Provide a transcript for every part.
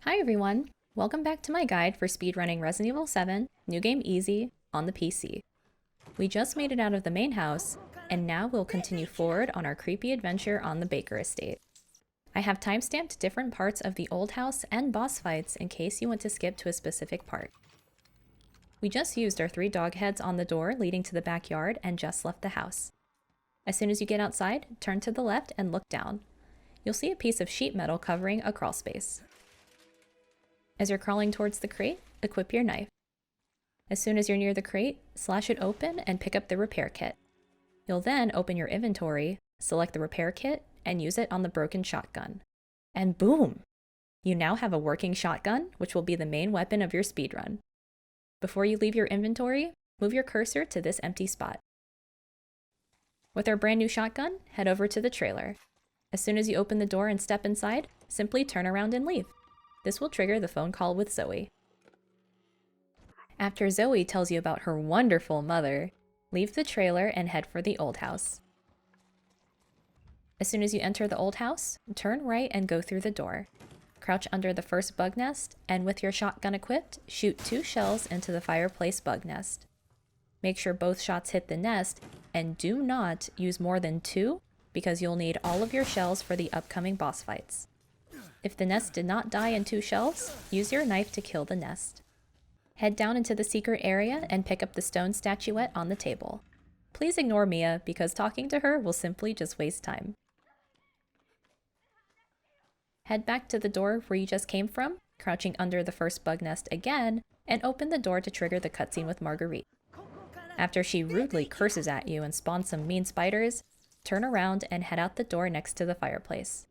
Hi everyone! Welcome back to my guide for speedrunning Resident Evil 7, New Game Easy, on the PC. We just made it out of the main house, and now we'll continue forward on our creepy adventure on the Baker estate. I have timestamped different parts of the old house and boss fights in case you want to skip to a specific part. We just used our 3 dog heads on the door leading to the backyard and just left the house. As soon as you get outside, turn to the left and look down. You'll see a piece of sheet metal covering a crawl space. As you're crawling towards the crate, equip your knife. As soon as you're near the crate, slash it open and pick up the repair kit. You'll then open your inventory, select the repair kit, and use it on the broken shotgun. And boom! You now have a working shotgun, which will be the main weapon of your speedrun. Before you leave your inventory, move your cursor to this empty spot. With our brand new shotgun, head over to the trailer. As soon as you open the door and step inside, simply turn around and leave. This will trigger the phone call with Zoe. After Zoe tells you about her wonderful mother, leave the trailer and head for the old house. As soon as you enter the old house, turn right and go through the door. Crouch under the first bug nest, and with your shotgun equipped, shoot 2 shells into the fireplace bug nest. Make sure both shots hit the nest, and do not use more than 2, because you'll need all of your shells for the upcoming boss fights. If the nest did not die in 2 shells, use your knife to kill the nest. Head down into the secret area and pick up the stone statuette on the table. Please ignore Mia, because talking to her will simply just waste time. Head back to the door where you just came from, crouching under the first bug nest again, and open the door to trigger the cutscene with Marguerite. After she rudely curses at you and spawns some mean spiders, turn around and head out the door next to the fireplace.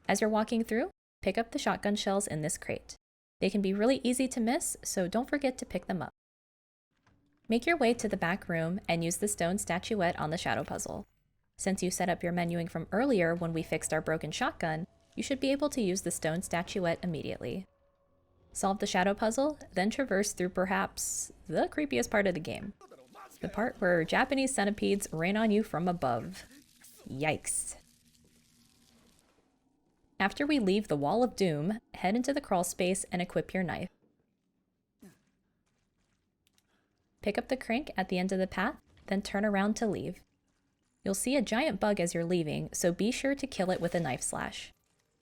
As you're walking through, pick up the shotgun shells in this crate. They can be really easy to miss, so don't forget to pick them up. Make your way to the back room and use the stone statuette on the shadow puzzle. Since you set up your menuing from earlier when we fixed our broken shotgun, you should be able to use the stone statuette immediately. Solve the shadow puzzle, then traverse through perhaps the creepiest part of the game. The part where Japanese centipedes rain on you from above. Yikes. After we leave the Wall of Doom, head into the crawl space and equip your knife. Pick up the crank at the end of the path, then turn around to leave. You'll see a giant bug as you're leaving, so be sure to kill it with a knife slash.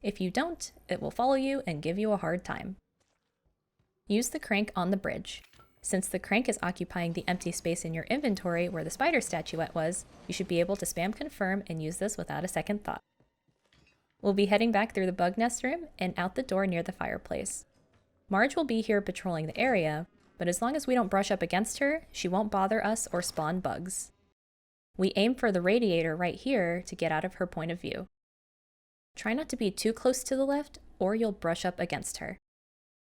If you don't, it will follow you and give you a hard time. Use the crank on the bridge. Since the crank is occupying the empty space in your inventory where the spider statuette was, you should be able to spam confirm and use this without a second thought. We'll be heading back through the bug nest room and out the door near the fireplace. Marg will be here patrolling the area, but as long as we don't brush up against her, she won't bother us or spawn bugs. We aim for the radiator right here to get out of her point of view. Try not to be too close to the left, or you'll brush up against her.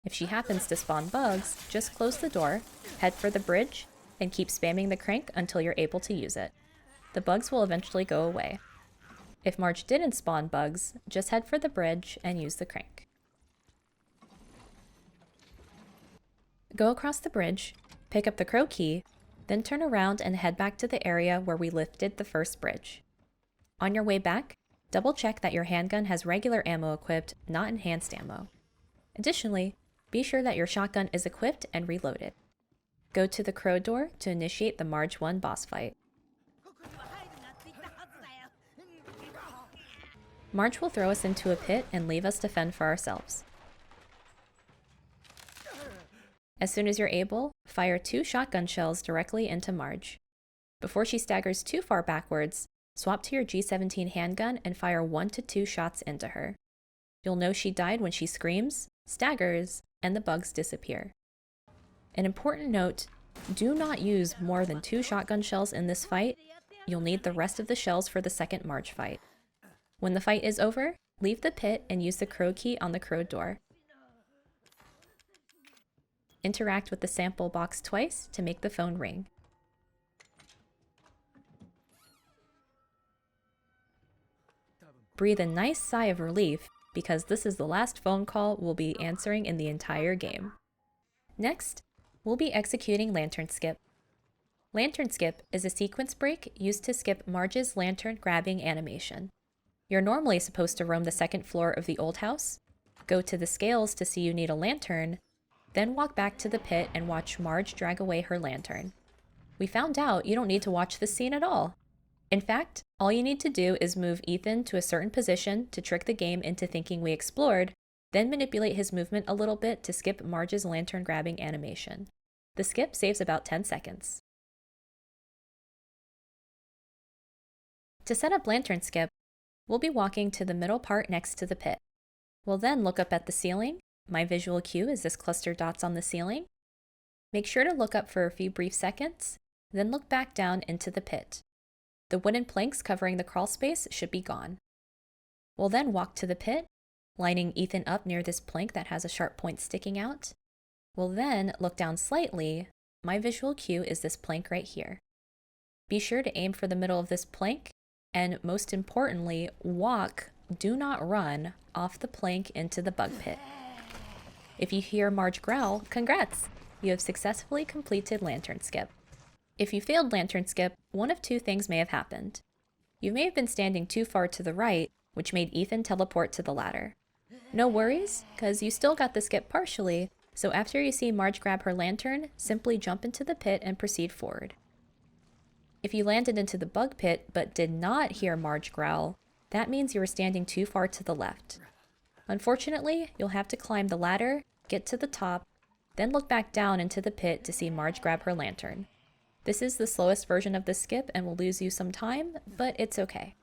If she happens to spawn bugs, just close the door, head for the bridge, and keep spamming the crank until you're able to use it. The bugs will eventually go away. If Marg didn't spawn bugs, just head for the bridge and use the crank. Go across the bridge, pick up the crow key, then turn around and head back to the area where we lifted the first bridge. On your way back, double check that your handgun has regular ammo equipped, not enhanced ammo. Additionally, be sure that your shotgun is equipped and reloaded. Go to the crow door to initiate the Marg 1 boss fight. Marg will throw us into a pit and leave us to fend for ourselves. As soon as you're able, fire 2 shotgun shells directly into Marg. Before she staggers too far backwards, swap to your G17 handgun and fire 1 to 2 shots into her. You'll know she died when she screams, staggers, and the bugs disappear. An important note, do not use more than 2 shotgun shells in this fight. You'll need the rest of the shells for the second Marg fight. When the fight is over, leave the pit and use the crow key on the crow door. Interact with the sample box twice to make the phone ring. Breathe a nice sigh of relief, because this is the last phone call we'll be answering in the entire game. Next, we'll be executing Lantern Skip. Lantern Skip is a sequence break used to skip Marg's lantern grabbing animation. You're normally supposed to roam the second floor of the old house. Go to the scales to see you need a lantern, then walk back to the pit and watch Marg drag away her lantern. We found out you don't need to watch this scene at all. In fact, all you need to do is move Ethan to a certain position to trick the game into thinking we explored, then manipulate his movement a little bit to skip Marge's lantern grabbing animation. The skip saves about 10 seconds. To set up lantern skip, we'll be walking to the middle part next to the pit. We'll then look up at the ceiling. My visual cue is this cluster dots on the ceiling. Make sure to look up for a few brief seconds, then look back down into the pit. The wooden planks covering the crawl space should be gone. We'll then walk to the pit, lining Ethan up near this plank that has a sharp point sticking out. We'll then look down slightly. My visual cue is this plank right here. Be sure to aim for the middle of this plank, and most importantly, walk, do not run, off the plank into the bug pit. If you hear Marg growl, congrats! You have successfully completed lantern skip. If you failed lantern skip, one of two things may have happened. You may have been standing too far to the right, which made Ethan teleport to the ladder. No worries, because you still got the skip partially, so after you see Marg grab her lantern, simply jump into the pit and proceed forward. If you landed into the bug pit but did not hear Marg growl, that means you were standing too far to the left. Unfortunately, you'll have to climb the ladder, get to the top, then look back down into the pit to see Marg grab her lantern. This is the slowest version of the skip and will lose you some time, but it's okay.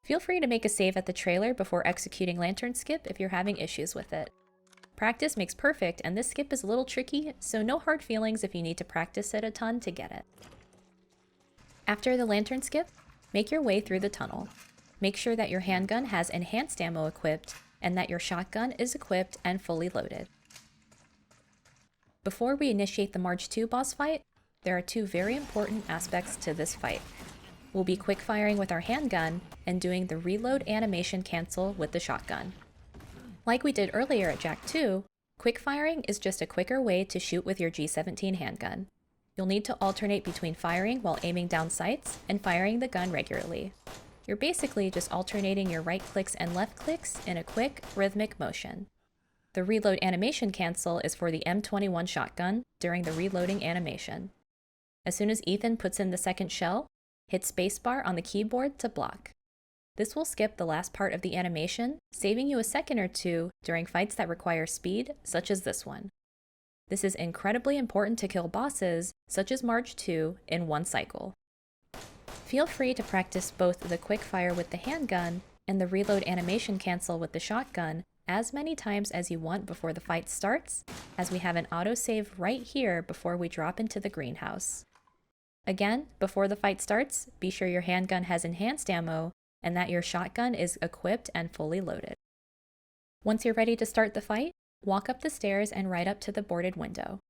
Feel free to make a save at the trailer before executing lantern skip if you're having issues with it. Practice makes perfect, and this skip is a little tricky, so no hard feelings if you need to practice it a ton to get it. After the lantern skip, make your way through the tunnel. Make sure that your handgun has enhanced ammo equipped and that your shotgun is equipped and fully loaded. Before we initiate the Marg 2 boss fight, there are two very important aspects to this fight. We'll be quick firing with our handgun and doing the reload animation cancel with the shotgun. Like we did earlier at Jak 2, quick firing is just a quicker way to shoot with your G17 handgun. You'll need to alternate between firing while aiming down sights and firing the gun regularly. You're basically just alternating your right clicks and left clicks in a quick, rhythmic motion. The reload animation cancel is for the M21 shotgun during the reloading animation. As soon as Ethan puts in the second shell, hit spacebar on the keyboard to block. This will skip the last part of the animation, saving you a second or two during fights that require speed, such as this one. This is incredibly important to kill bosses, such as Marg 2, in one cycle. Feel free to practice both the quick fire with the handgun and the reload animation cancel with the shotgun as many times as you want before the fight starts, as we have an autosave right here before we drop into the greenhouse. Again, before the fight starts, be sure your handgun has enhanced ammo and that your shotgun is equipped and fully loaded. Once you're ready to start the fight, walk up the stairs and right up to the boarded window.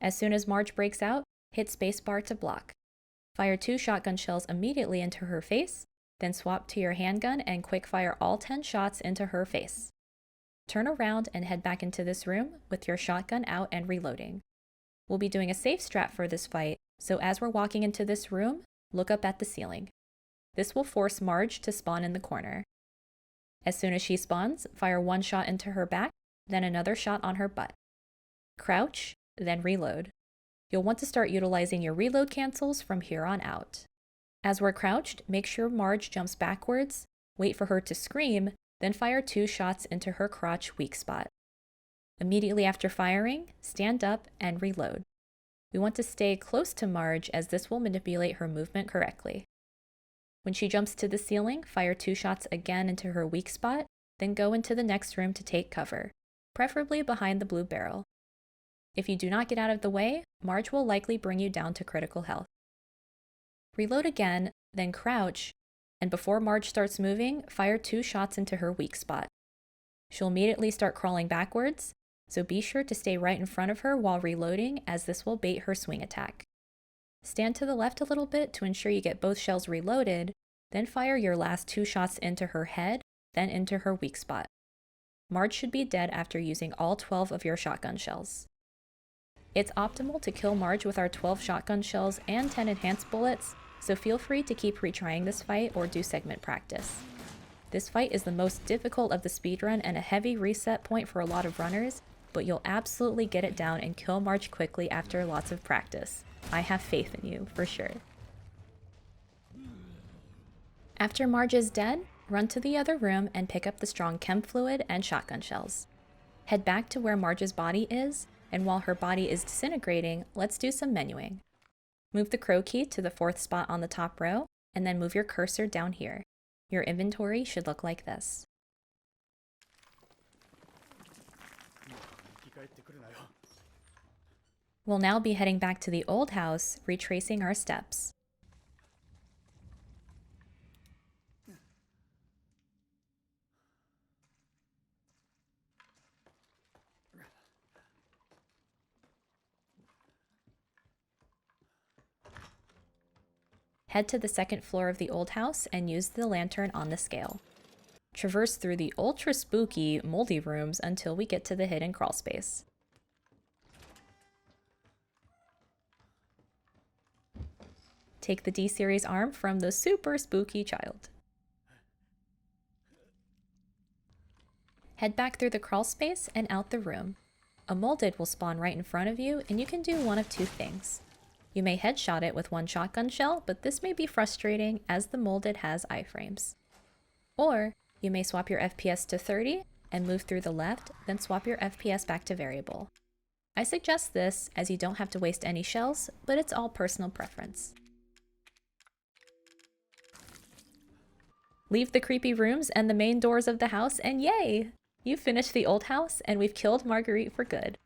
As soon as Marg breaks out, hit spacebar to block. Fire 2 shotgun shells immediately into her face, then swap to your handgun and quick fire all 10 shots into her face. Turn around and head back into this room with your shotgun out and reloading. We'll be doing a safe strat for this fight, so as we're walking into this room, look up at the ceiling. This will force Marg to spawn in the corner. As soon as she spawns, fire 1 shot into her back, then another shot on her butt. Crouch, then reload. You'll want to start utilizing your reload cancels from here on out. As we're crouched, make sure Marg jumps backwards, wait for her to scream, then fire 2 shots into her crotch weak spot. Immediately after firing, stand up and reload. We want to stay close to Marg as this will manipulate her movement correctly. When she jumps to the ceiling, fire 2 shots again into her weak spot, then go into the next room to take cover, preferably behind the blue barrel. If you do not get out of the way, Marg will likely bring you down to critical health. Reload again, then crouch, and before Marg starts moving, fire 2 shots into her weak spot. She'll immediately start crawling backwards, so be sure to stay right in front of her while reloading as this will bait her swing attack. Stand to the left a little bit to ensure you get both shells reloaded, then fire your last 2 shots into her head, then into her weak spot. Marg should be dead after using all 12 of your shotgun shells. It's optimal to kill Marg with our 12 shotgun shells and 10 enhanced bullets, so feel free to keep retrying this fight or do segment practice. This fight is the most difficult of the speedrun and a heavy reset point for a lot of runners, but you'll absolutely get it down and kill Marg quickly after lots of practice. I have faith in you, for sure. After Marg is dead, run to the other room and pick up the strong chem fluid and shotgun shells. Head back to where Marg's body is, and while her body is disintegrating, let's do some menuing. Move the crow key to the 4th spot on the top row, and then move your cursor down here. Your inventory should look like this. We'll now be heading back to the old house, retracing our steps. Head to the 2nd floor of the old house and use the lantern on the scale. Traverse through the ultra spooky, moldy rooms until we get to the hidden crawl space. Take the D-Series arm from the super spooky child. Head back through the crawl space and out the room. A molded will spawn right in front of you, and you can do one of two things. You may headshot it with one shotgun shell, but this may be frustrating as the molded has iframes. Or you may swap your FPS to 30 and move through the left, then swap your FPS back to variable. I suggest this as you don't have to waste any shells, but it's all personal preference. Leave the creepy rooms and the main doors of the house, and yay! You finished the old house and we've killed Marguerite for good.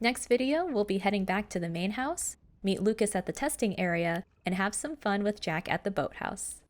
Next video, we'll be heading back to the main house, meet Lucas at the testing area, and have some fun with Jack at the boathouse.